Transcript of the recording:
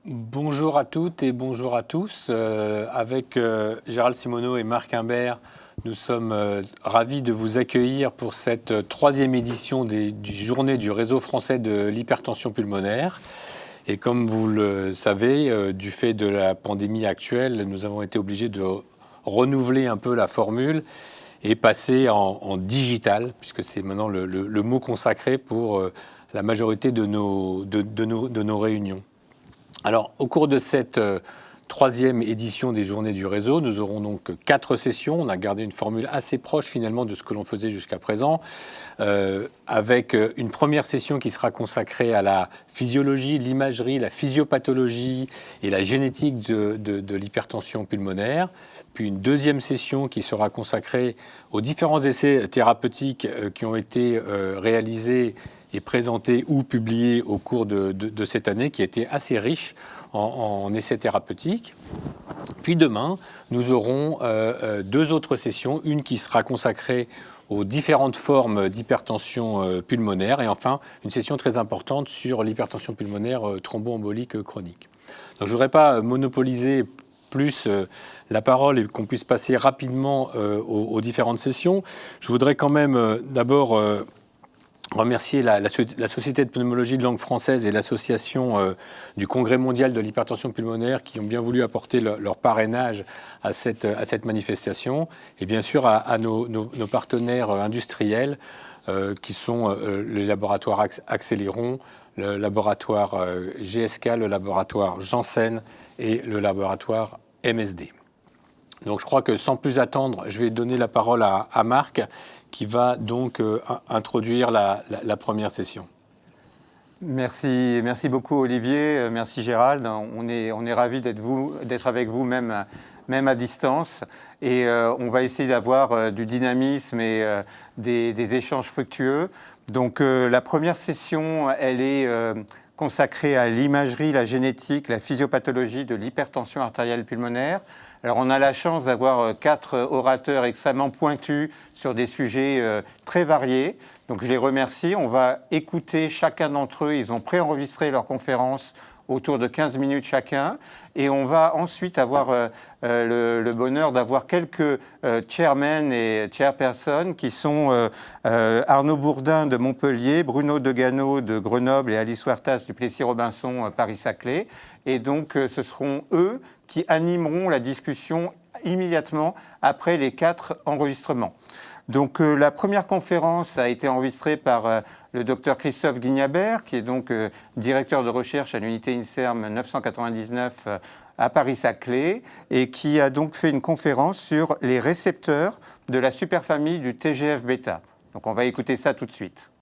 Bonjour à toutes et bonjour à tous. Avec Gérald Simonot et Marc Imbert, nous sommes ravis de vous accueillir pour cette troisième édition du Journée du Réseau français de l'hypertension pulmonaire. Et comme vous le savez, du fait de la pandémie actuelle, nous avons été obligés de renouveler un peu la formule et passer en digital, puisque c'est maintenant le mot consacré pour la majorité de nos réunions. Alors, au cours de cette troisième édition des Journées du Réseau, nous aurons donc 4 sessions. On a gardé une formule assez proche finalement de ce que l'on faisait jusqu'à présent, avec une première session qui sera consacrée à la physiologie, l'imagerie, la physiopathologie et la génétique de l'hypertension pulmonaire. Puis une deuxième session qui sera consacrée aux différents essais thérapeutiques qui ont été réalisés et présenté ou publié au cours de cette année, qui a été assez riche en essais thérapeutiques. Puis demain, nous aurons 2 autres sessions, une qui sera consacrée aux différentes formes d'hypertension pulmonaire, et enfin une session très importante sur l'hypertension pulmonaire thromboembolique chronique. Donc je ne voudrais pas monopoliser plus la parole et qu'on puisse passer rapidement aux différentes sessions. Je voudrais quand même d'abord remercier la Société de pneumologie de langue française et l'association du Congrès mondial de l'hypertension pulmonaire qui ont bien voulu apporter leur parrainage à cette manifestation, et bien sûr à nos partenaires industriels qui sont les laboratoires Accéléron, le laboratoire GSK, le laboratoire Janssen et le laboratoire MSD. Donc je crois que sans plus attendre, je vais donner la parole à Marc, qui va donc introduire la première session. Merci beaucoup Olivier, merci Gérald. On est ravis d'être avec vous même à distance, et on va essayer d'avoir du dynamisme et des échanges fructueux. Donc la première session, elle est consacrée à l'imagerie, la génétique, la physiopathologie de l'hypertension artérielle pulmonaire. Alors on a la chance d'avoir 4 orateurs extrêmement pointus sur des sujets très variés. Donc je les remercie. On va écouter chacun d'entre eux. Ils ont préenregistré leur conférence autour de 15 minutes chacun. Et on va ensuite avoir le bonheur d'avoir quelques chairmen et chairpersons qui sont Arnaud Bourdin de Montpellier, Bruno Degano de Grenoble et Alice Huertas du Plessis-Robinson Paris-Saclay. Et donc ce seront eux qui animeront la discussion immédiatement après les 4 enregistrements. Donc la première conférence a été enregistrée par le docteur Christophe Guignabert, qui est donc directeur de recherche à l'unité INSERM 999 à Paris-Saclay, et qui a donc fait une conférence sur les récepteurs de la superfamille du TGF-bêta. Donc on va écouter ça tout de suite.